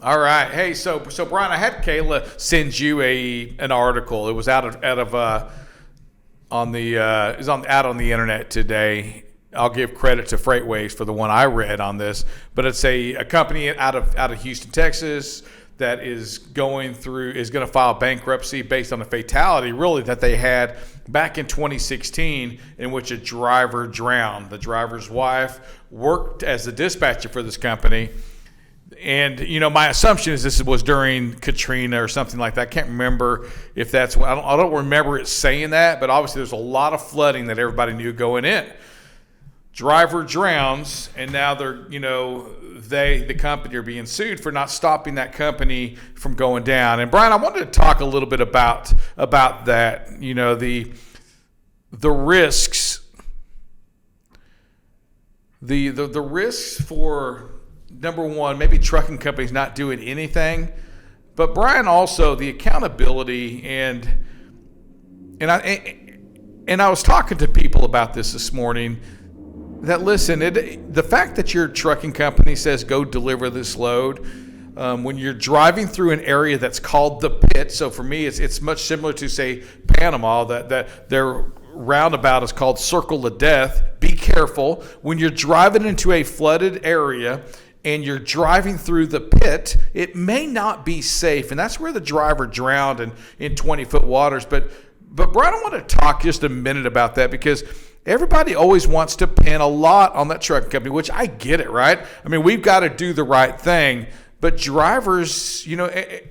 All right. Hey, so Brian, I had Kayla send you an article. It was out of on the is on out on the internet today. I'll give credit to FreightWaves for the one I read on this, but it's a company out of Houston, Texas that is going to file bankruptcy based on a fatality really that they had back in 2016 in which a driver drowned. The driver's wife worked as the dispatcher for this company. And, my assumption is this was during Katrina or something like that. I can't remember if that's what, I don't remember it saying that, but obviously there's a lot of flooding that everybody knew going in. Driver drowns, and now the company are being sued for not stopping that company from going down. And Brian, I wanted to talk a little bit about that, the risks, the risks for, number one, maybe trucking companies not doing anything, but Brian, also the accountability and I was talking to people about this morning. That listen, the fact that your trucking company says go deliver this load, when you're driving through an area that's called the pit. So for me, it's much similar to say Panama. That their roundabout is called Circle of Death. Be careful when you're driving into a flooded area and you're driving through the pit. It may not be safe, and that's where the driver drowned in 20-foot waters. But Brian, I want to talk just a minute about that because everybody always wants to pin a lot on that trucking company, which I get it, right? I mean, we've got to do the right thing. But drivers,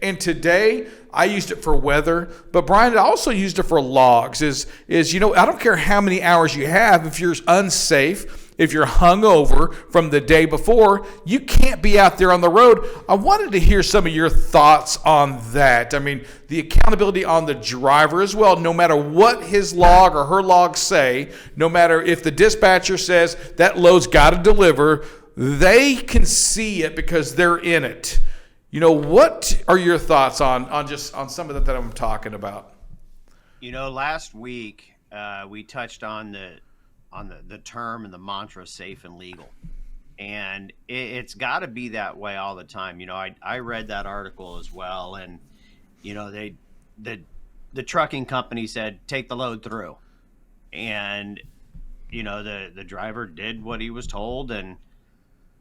and today I used it for weather, but Brian, I also used it for logs. I don't care how many hours you have, if you're unsafe, if you're hungover from the day before, you can't be out there on the road. I wanted to hear some of your thoughts on that. I mean, the accountability on the driver as well, no matter what his log or her log say, no matter if the dispatcher says that load's got to deliver, they can see it because they're in it. What are your thoughts on some of that I'm talking about? Last week we touched on the term and the mantra safe and legal, and it's got to be that way all the time. I read that article as well, and the trucking company said take the load through, and the driver did what he was told. And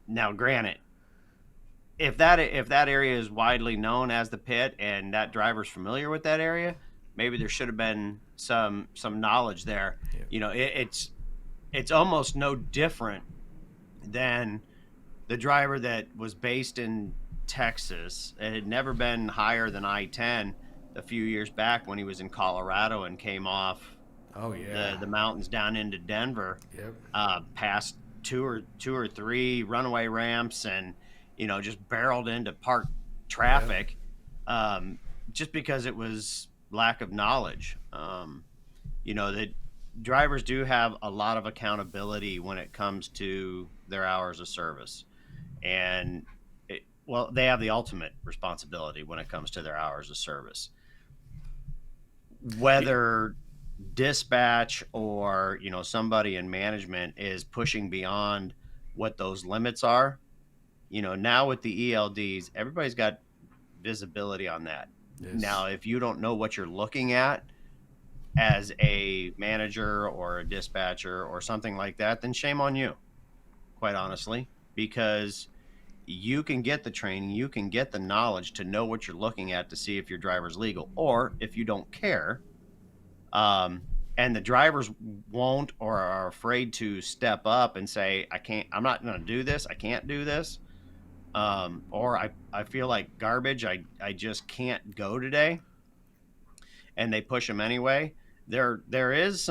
now granted, if that area is widely known as the pit and that driver's familiar with that area, maybe there should have been some knowledge there. Yeah. It's almost no different than the driver that was based in Texas. It had never been higher than I-10 a few years back when he was in Colorado and came off the mountains down into Denver. Yep. Past two or three runaway ramps and just barreled into parked traffic. Yep. Just because it was lack of knowledge. That drivers do have a lot of accountability when it comes to their hours of service, and they have the ultimate responsibility when it comes to their hours of service. Whether dispatch or somebody in management is pushing beyond what those limits are, now with the ELDs, everybody's got visibility on that. Yes. Now, if you don't know what you're looking at as a manager or a dispatcher or something like that, then shame on you, quite honestly, because you can get the training, you can get the knowledge to know what you're looking at to see if your driver's legal. Or if you don't care, and the drivers won't or are afraid to step up and say, I'm not going to do this, I can't do this, or I feel like garbage, I just can't go today, and they push them anyway. There has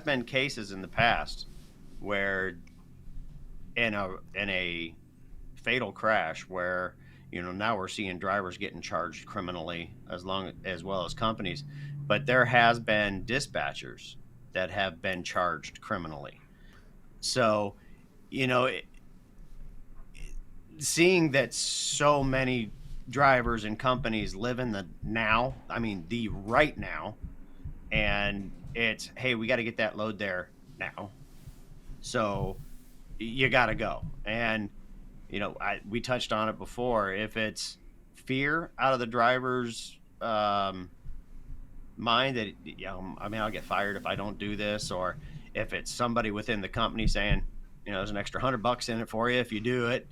been cases in the past where in a fatal crash where now we're seeing drivers getting charged criminally as well as companies, but there has been dispatchers that have been charged criminally. So seeing that so many drivers and companies live in the now, the right now, and it's, hey, we got to get that load there now, so you got to go. And we touched on it before. If it's fear out of the driver's mind that, I'll get fired if I don't do this, or if it's somebody within the company saying, there's an extra $100 in it for you if you do it,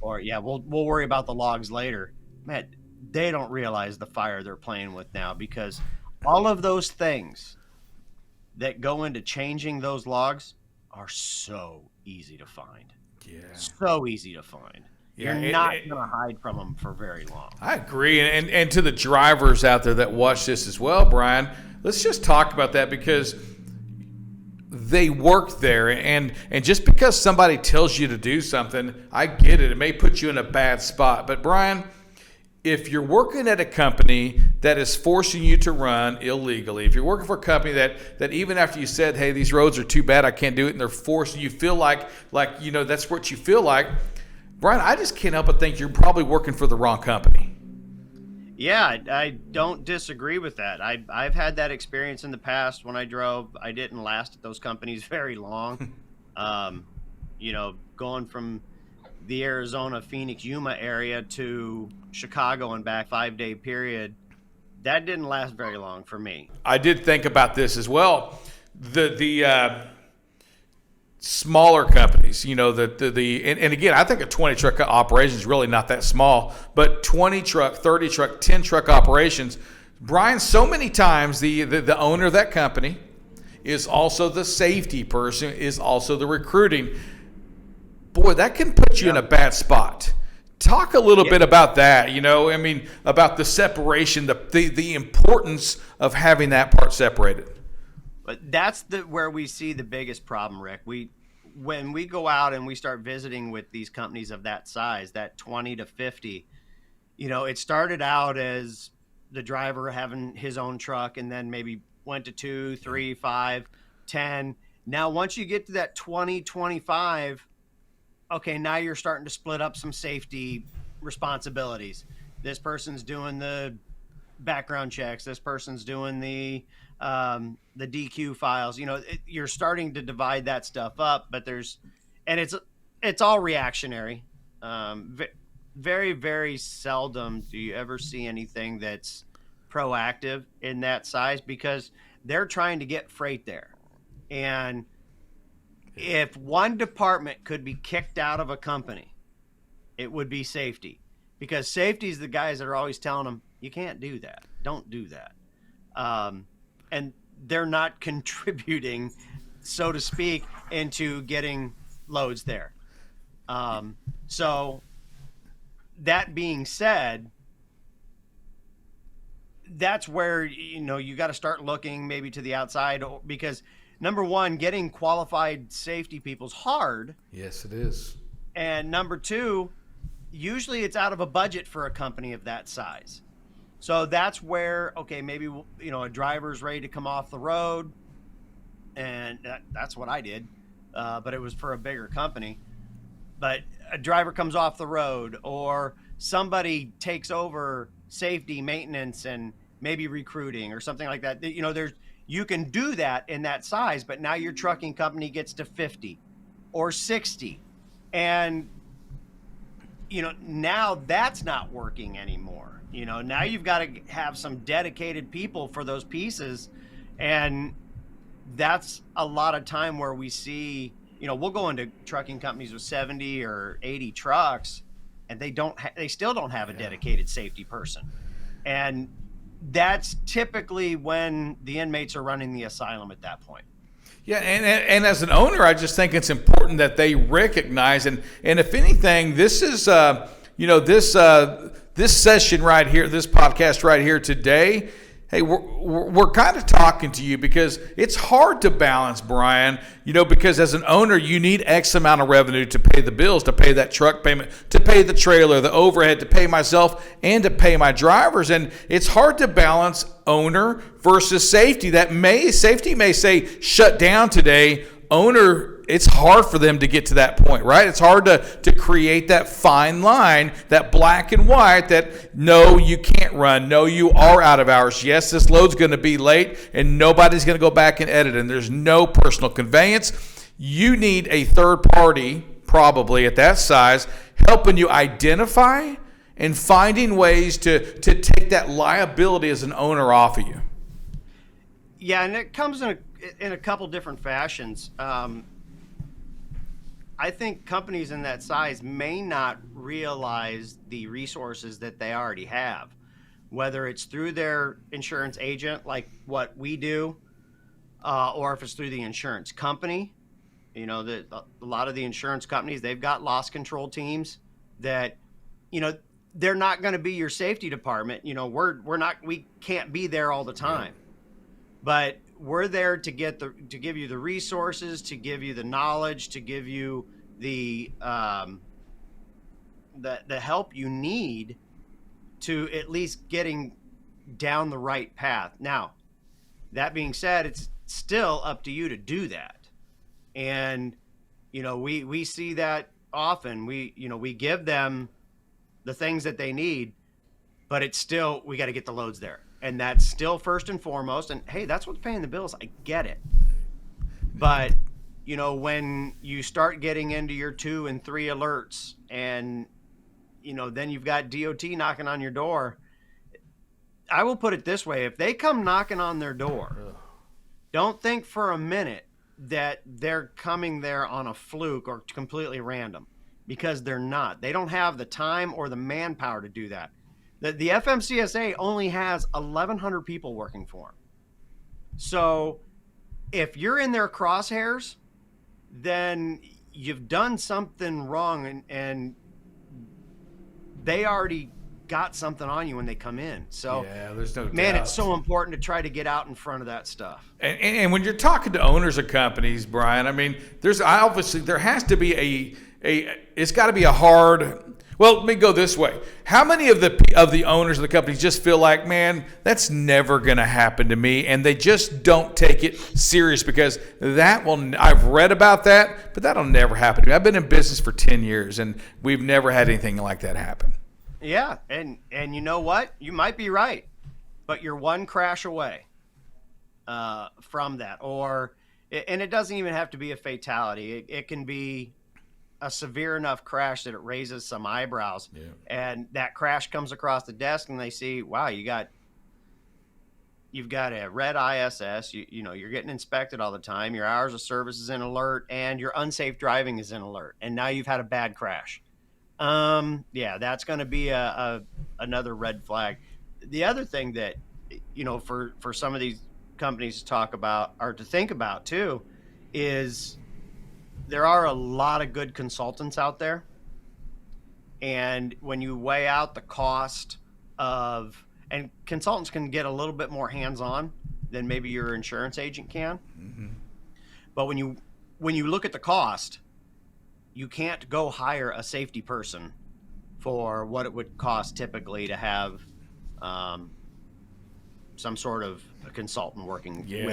or we'll worry about the logs later. Man, they don't realize the fire they're playing with now, because all of those things that go into changing those logs are so easy to find. Yeah. So easy to find. Yeah, you're not going to hide from them for very long. I agree. And to the drivers out there that watch this as well, Brian, let's just talk about that, because they work there. And just because somebody tells you to do something, I get it. It may put you in a bad spot. But, Brian, if you're working at a company that is forcing you to run illegally, if you're working for a company that even after you said, hey, these roads are too bad, I can't do it, and they're forcing you, feel like that's what you feel like, Brian, I just can't help but think you're probably working for the wrong company. Yeah, I don't disagree with that. I've had that experience in the past when I drove. I didn't last at those companies very long. Going from the Arizona, Phoenix, Yuma area to Chicago and back, 5-day period, that didn't last very long for me. I did think about this as well. The smaller companies, and again, I think a 20 truck operation is really not that small, but 20 truck, 30 truck, 10 truck operations, Brian, so many times the owner of that company is also the safety person, is also the recruiting. Boy, that can put you in a bad spot. Talk a little bit about that, about the separation, the importance of having that part separated. But that's where we see the biggest problem, Rick. When we go out and we start visiting with these companies of that size, that 20 to 50, it started out as the driver having his own truck, and then maybe went to 2, 3, 5, 10. Now, once you get to that 20, 25, okay, now you're starting to split up some safety responsibilities. This person's doing the background checks. This person's doing the DQ files. You're starting to divide that stuff up, but it's all reactionary. Very, very seldom do you ever see anything that's proactive in that size, because they're trying to get freight there. And if one department could be kicked out of a company, it would be safety, because safety is the guys that are always telling them, you can't do that. Don't do that. And they're not contributing, so to speak, into getting loads there. So that being said, that's where, you got to start looking maybe to the outside, because number one, getting qualified safety people is hard. Yes, it is. And number two, usually it's out of a budget for a company of that size. So that's where, okay, maybe, a driver's ready to come off the road, and that's what I did, but it was for a bigger company. But a driver comes off the road, or somebody takes over safety, maintenance, and maybe recruiting or something like that. You can do that in that size, but now your trucking company gets to 50 or 60. And, now that's not working anymore. Now you've got to have some dedicated people for those pieces. And that's a lot of time where we see, we'll go into trucking companies with 70 or 80 trucks, and they still don't have a dedicated safety person. And that's typically when the inmates are running the asylum at that point. Yeah, and as an owner, I just think it's important that they recognize, and if anything, this is this session right here, this podcast right here today. Hey, we're kind of talking to you because it's hard to balance, Brian, because as an owner, you need X amount of revenue to pay the bills, to pay that truck payment, to pay the trailer, the overhead, to pay myself, and to pay my drivers. And it's hard to balance owner versus safety. Safety may say shut down today. Owner, it's hard for them to get to that point, right? It's hard to create that fine line, that black and white, that no, you can't run. No, you are out of hours. Yes, this load's going to be late, and nobody's going to go back and edit, and there's no personal conveyance. You need a third party probably at that size, helping you identify and finding ways to take that liability as an owner off of you. Yeah, and it comes in a couple different fashions. I think companies in that size may not realize the resources that they already have, whether it's through their insurance agent, like what we do, or if it's through the insurance company. A lot of the insurance companies, they've got loss control teams that, they're not going to be your safety department. We can't be there all the time, but we're there to give you the resources, to give you the knowledge, to give you the help you need to at least getting down the right path. Now, that being said, it's still up to you to do that. And, we see that often. We give them the things that they need, but it's still, we got to get the loads there. And that's still first and foremost. And hey, that's what's paying the bills. I get it. But, when you start getting into your 2 and 3 alerts and, then you've got DOT knocking on your door. I will put it this way. If they come knocking on their door, don't think for a minute that they're coming there on a fluke or completely random, because they're not. They don't have the time or the manpower to do that. The FMCSA only has 1,100 people working for them. So if you're in their crosshairs, then you've done something wrong, and they already got something on you when they come in. So yeah, there's no man, doubt. it's so important to try to get out in front of that stuff. And when you're talking to owners of companies, Brian, I mean, there has to be it's got to be a hard. Well, let me go this way. How many of the owners of the companies just feel like, man, that's never going to happen to me, and they just don't take it serious because I've read about that, but that'll never happen to me. I've been in business for 10 years, and we've never had anything like that happen. Yeah, and you know what? You might be right, but you're one crash away from that. And it doesn't even have to be a fatality. It can be a severe enough crash that it raises some eyebrows. Yeah. And that crash comes across the desk, and they see, wow, you've got a red ISS. You're getting inspected all the time. Your hours of service is in alert, and your unsafe driving is in alert. And now you've had a bad crash. Yeah, that's going to be another red flag. The other thing that, for some of these companies to talk about or to think about too, is there are a lot of good consultants out there. And when you weigh out the cost and consultants can get a little bit more hands-on than maybe your insurance agent can. Mm-hmm. But when you look at the cost, you can't go hire a safety person for what it would cost typically to have some sort of a consultant working with you.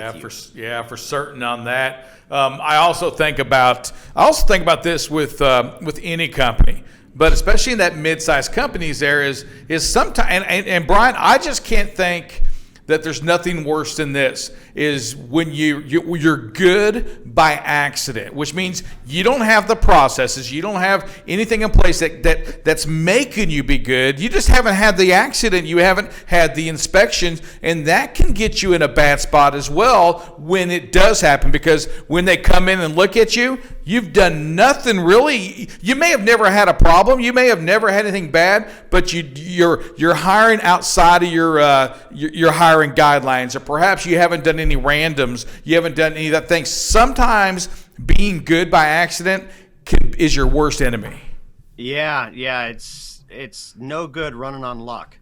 For certain on that. I also think about this with any company, but especially in that mid-sized companies, there is sometimes and Brian, I just can't think that there's nothing worse than this, is when you're good by accident, which means you don't have the processes, you don't have anything in place that's making you be good. You just haven't had the accident, you haven't had the inspections, and that can get you in a bad spot as well when it does happen, because when they come in and look at you, you've done nothing really. You may have never had a problem, you may have never had anything bad, but you're hiring outside of your hiring guidelines, or perhaps you haven't done any randoms, you haven't done any of that thing. Sometimes being good by accident is your worst enemy. Yeah, it's no good running on luck.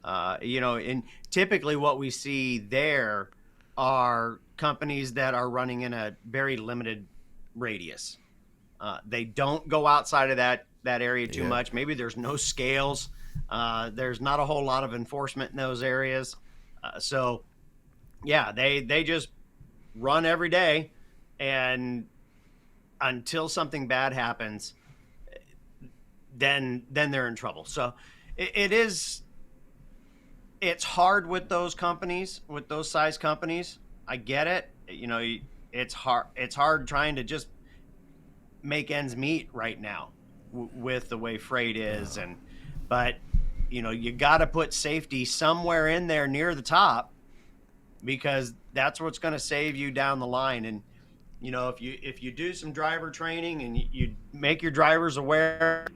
And typically what we see there are companies that are running in a very limited radius. They don't go outside of that area too much. Maybe there's no scales. There's not a whole lot of enforcement in those areas. So they just run every day, and until something bad happens, then they're in trouble. So it's hard with those companies, with those size companies. I get it. It's hard trying to just make ends meet right now with the way freight is. But you got to put safety somewhere in there near the top, because that's what's going to save you down the line. And if you do some driver training and you make your drivers aware,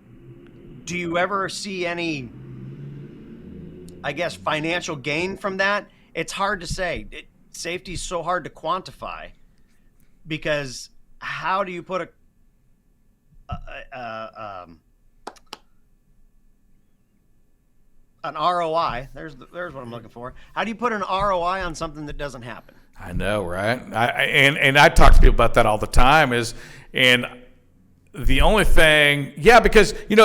do you ever see any, I guess, financial gain from that? It's hard to say. Safety is so hard to quantify, because how do you put an ROI? There's what I'm looking for. How do you put an ROI on something that doesn't happen? I know, right? And I talk to people about that all the time. And the only thing, because and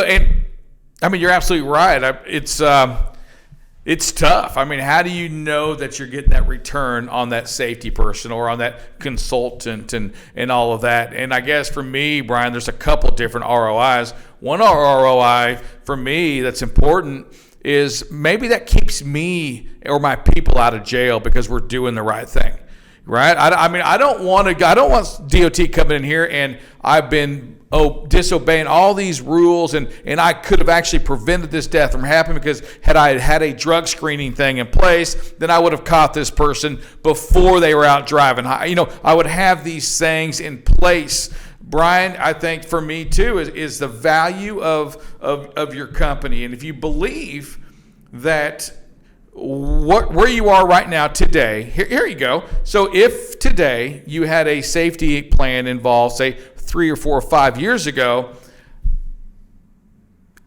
I mean, you're absolutely right. It's tough. I mean, how do you know that you're getting that return on that safety person or on that consultant and all of that? And I guess for me, Brian, there's a couple different ROIs. One ROI for me that's important is maybe that keeps me or my people out of jail because we're doing the right thing, right? I mean, I don't want DOT coming in here and I've been disobeying all these rules and I could have actually prevented this death from happening, because had I had a drug screening thing in place, then I would have caught this person before they were out driving. I would have these things in place. Brian, I think for me too is the value of your company. And if you believe that where you are right now today, here you go. So if today you had a safety plan involved, say 3 or 4 or 5 years ago,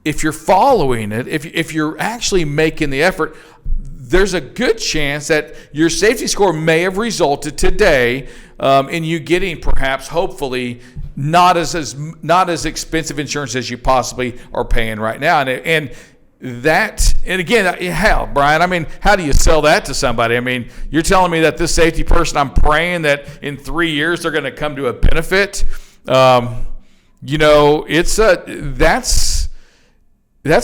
if you're following it, if you're actually making the effort, there's a good chance that your safety score may have resulted today in you getting perhaps, hopefully, not as expensive insurance as you possibly are paying right now. And again, hell, Brian, I mean, how do you sell that to somebody? I mean, you're telling me that this safety person, I'm praying that in 3 years they're going to come to a benefit. That's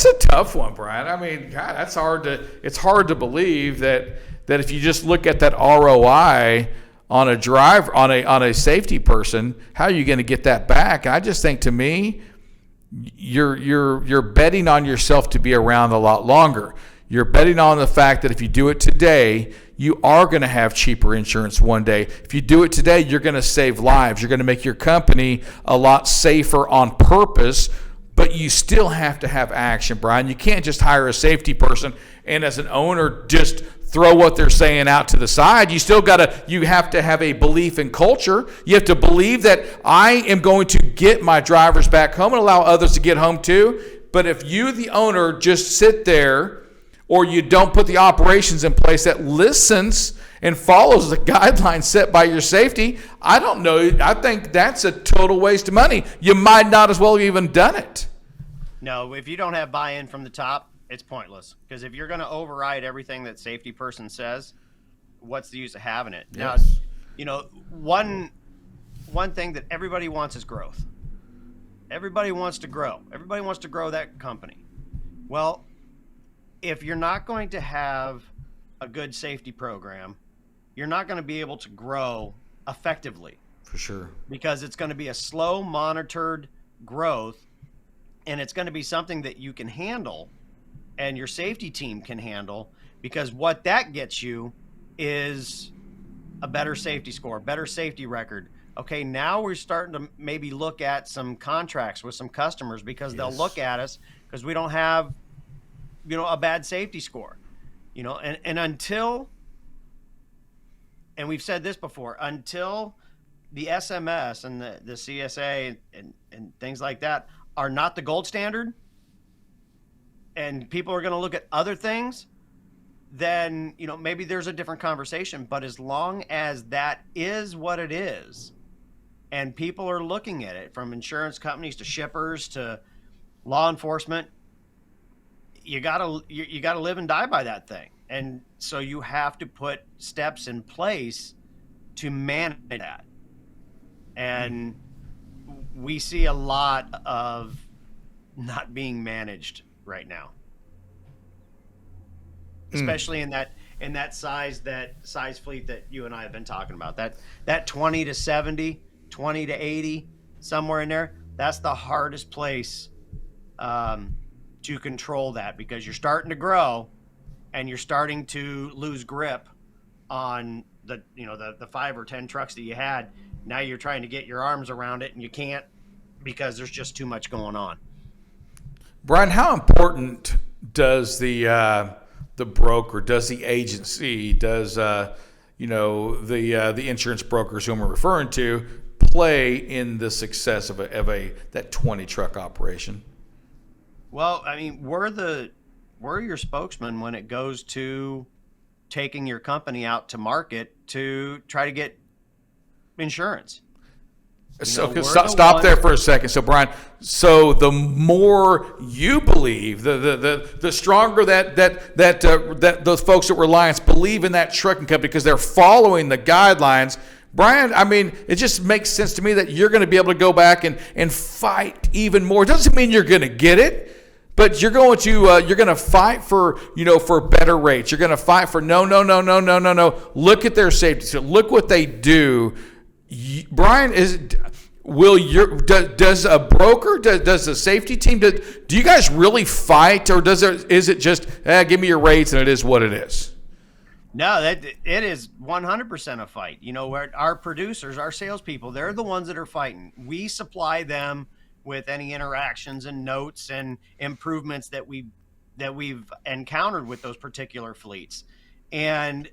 a tough one, Brian. I mean, God, it's hard to believe that if you just look at that ROI on a driver, on a safety person, how are you going to get that back? And I just think, to me, you're betting on yourself to be around a lot longer. You're betting on the fact that if you do it today, you are going to have cheaper insurance one day. If you do it today, you're going to save lives. You're going to make your company a lot safer on purpose, but you still have to have action, Brian. You can't just hire a safety person and as an owner just throw what they're saying out to the side. You have to have a belief in culture. You have to believe that I am going to get my drivers back home and allow others to get home too. But if you, the owner, just sit there, or you don't put the operations in place that listens and follows the guidelines set by your safety, I don't know. I think that's a total waste of money. You might not as well have even done it. No, if you don't have buy-in from the top, it's pointless. Because if you're going to override everything that safety person says, what's the use of having it? Yes. Now, one thing that everybody wants is growth. Everybody wants to grow. Everybody wants to grow that company. Well, if you're not going to have a good safety program, you're not going to be able to grow effectively. For sure. Because it's going to be a slow, monitored growth, and it's going to be something that you can handle and your safety team can handle, because what that gets you is a better safety score, better safety record. Okay, now we're starting to maybe look at some contracts with some customers, because they'll look at us because we don't have a bad safety score, and until, and we've said this before, until the SMS and the CSA and things like that are not the gold standard, and people are going to look at other things, then, maybe there's a different conversation. But as long as that is what it is, and people are looking at it, from insurance companies to shippers to law enforcement, you gotta live and die by that thing. And so you have to put steps in place to manage that. And we see a lot of not being managed right now, especially in that size fleet that you and I have been talking about, that 20 to 70, 20 to 80, somewhere in there. That's the hardest place to control that, because you're starting to grow and you're starting to lose grip on the 5 or 10 trucks that you had. Now you're trying to get your arms around it and you can't, because there's just too much going on. Brian, how important does the broker, does the agency, does the insurance brokers whom we're referring to play in the success of that 20 truck operation? Well, I mean, we're your spokesman when it goes to taking your company out to market to try to get insurance. So stop there for a second. So Brian, so the more you believe, the stronger that those folks at Reliance believe in that trucking company because they're following the guidelines. Brian, I mean, it just makes sense to me that you're going to be able to go back and fight even more. It doesn't mean you're going to get it, but you're going to fight for better rates. You're going to fight for no. Look at their safety. So look what they do. Brian, does a broker, does the safety team, do you guys really fight, or is it just give me your rates and it is what it is? No, it is 100% a fight. Where our producers, our salespeople, they're the ones that are fighting. We supply them with any interactions and notes and improvements that we've encountered with those particular fleets. And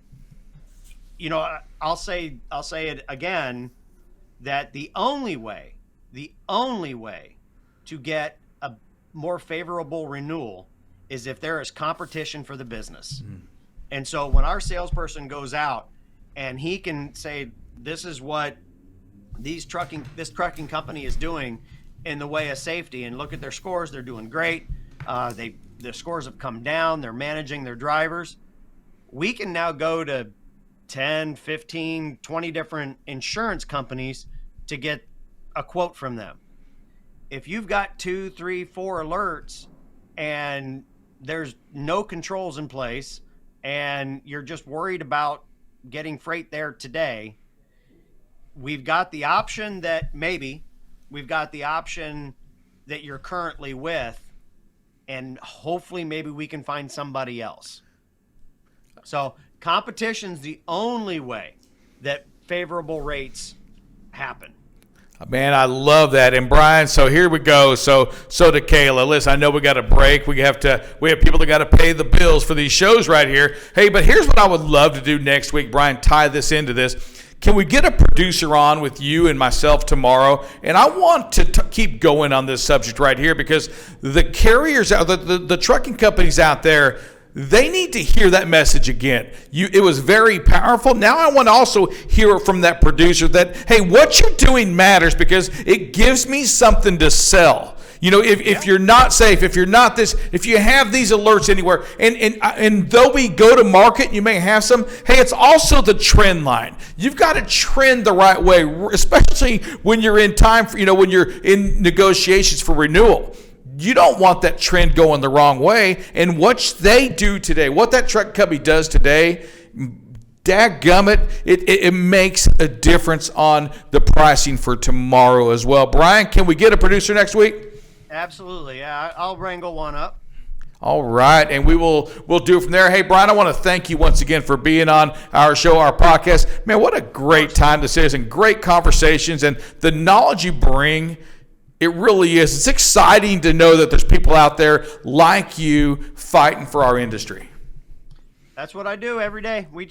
I'll say it again, that the only way to get a more favorable renewal is if there is competition for the business. Mm. And so when our salesperson goes out and he can say, this is what this trucking company is doing in the way of safety, and look at their scores, they're doing great. Their scores have come down. They're managing their drivers. We can now go to 10, 15, 20 different insurance companies to get a quote from them. If you've got 2, 3, 4 alerts and there's no controls in place and you're just worried about getting freight there today, we've got the option that you're currently with, and hopefully maybe we can find somebody else. So competition's the only way that favorable rates happen. Man, I love that. And Brian, so here we go. So to Kayla, listen, I know we got a break. We have people that got to pay the bills for these shows right here. Hey, but here's what I would love to do next week, Brian, tie this into this. Can we get a producer on with you and myself tomorrow? And I want to keep going on this subject right here, because the carriers out, the trucking companies out there, they need to hear that message again. It was very powerful. Now I want to also hear it from that producer that, hey, what you're doing matters, because it gives me something to sell. If you're not safe, if you're not this, if you have these alerts anywhere, and though we go to market, you may have some, hey, it's also the trend line. You've got to trend the right way, especially when you're in time for, when you're in negotiations for renewal. You don't want that trend going the wrong way. And what they do today, what that truck company does today, dadgummit, it makes a difference on the pricing for tomorrow as well. Brian, can we get a producer next week? Absolutely. Yeah, I'll wrangle one up. All right, and we'll do it from there. Hey, Brian, I want to thank you once again for being on our show, our podcast. Man, what a great time this is, and great conversations, and the knowledge you bring. It really is. It's exciting to know that there's people out there like you fighting for our industry. That's what I do every day. We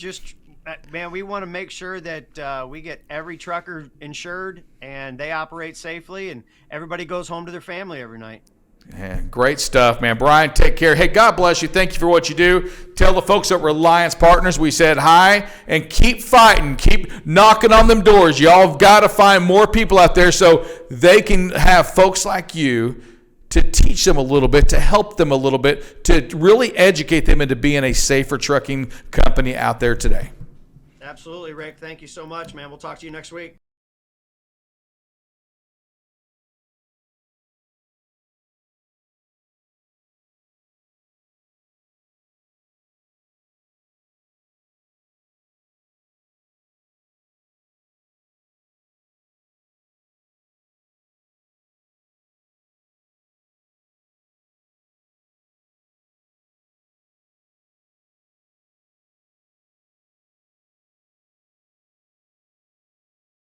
want to make sure that we get every trucker insured and they operate safely and everybody goes home to their family every night. Yeah, great stuff, man. Brian, take care. Hey, God bless you. Thank you for what you do. Tell the folks at Reliance Partners we said hi, and keep fighting. Keep knocking on them doors. Y'all have got to find more people out there so they can have folks like you to teach them a little bit, to help them a little bit, to really educate them into being a safer trucking company out there today. Absolutely, Rick. Thank you so much, man. We'll talk to you next week.